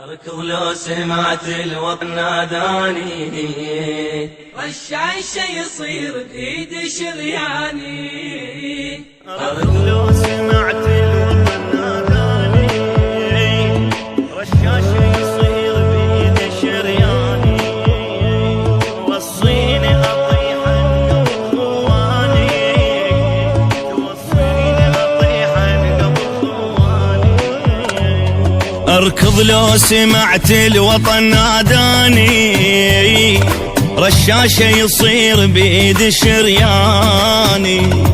اركض لو سمعت الوطن ناداني، رشاش يصير بإيد شرياني. اركض لو سمعت الوطن ناداني، رشاش يصير بإيد شرياني. وصيني اطيح عن خواني، توصيني اطيح عن خواني. اركض لو سمعت الوطن ناداني، رشاشة يصير بإيد شرياني.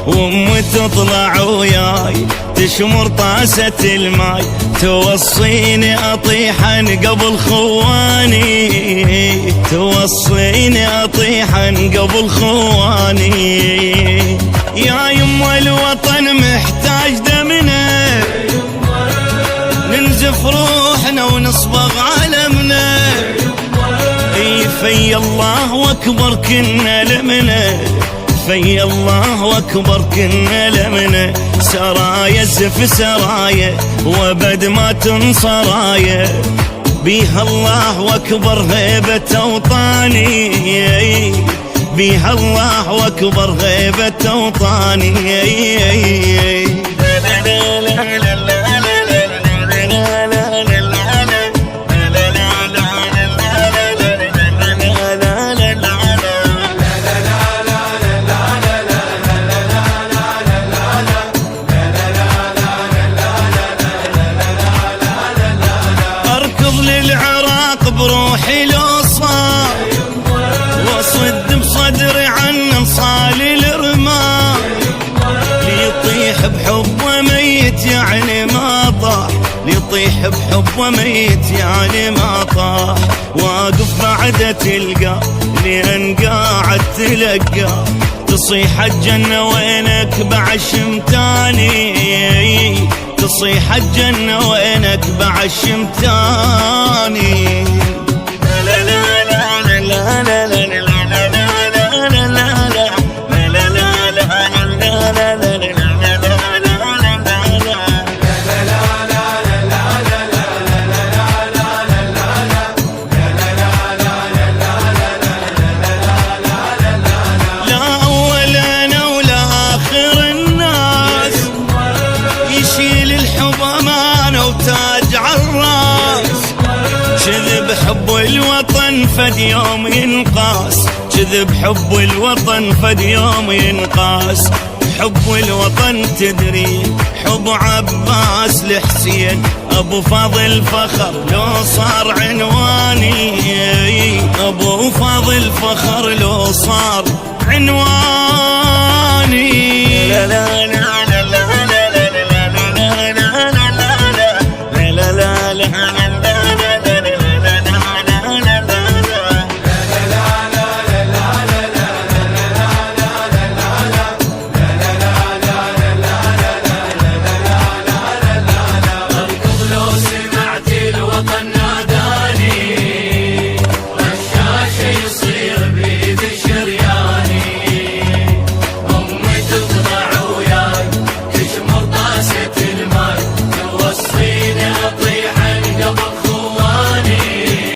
وامي تطلع وياي تشمر طاسة الماي، توصيني اطيحن قبل خواني، توصيني اطيحن قبل خواني. يا يما الوطن محتاج دمنا، ننزف روحنا ونصبغ علمنا. في الله اكبر كنا لمنا، في الله اكبر كنا لمنا. سرايا زف سرايا وابد ما تنصرايا، بيها الله اكبر هيبة اوطاني، بيها الله اكبر هيبة اوطاني. بروحي لو صار وصد بصدري عن انصال الرمال، ليطيح بحبه ميت يعني ما طاح، ليطيح بحبه ميت يعني ما طاح. واقف بعده تلقى لين قاعد تلقى، تصيح الجنة وينك بعشمتاني، تصيح الجنة وينك بعشمتاني. وتاج عالراس، كذب حب الوطن فد يوم ينقاس، كذب حب الوطن فد يوم ينقاس. حب الوطن تدري حب عباس الحسين ابو فاضل فخر لو صار عنواني، ابو فاضل فخر لو صار عنواني. لا لا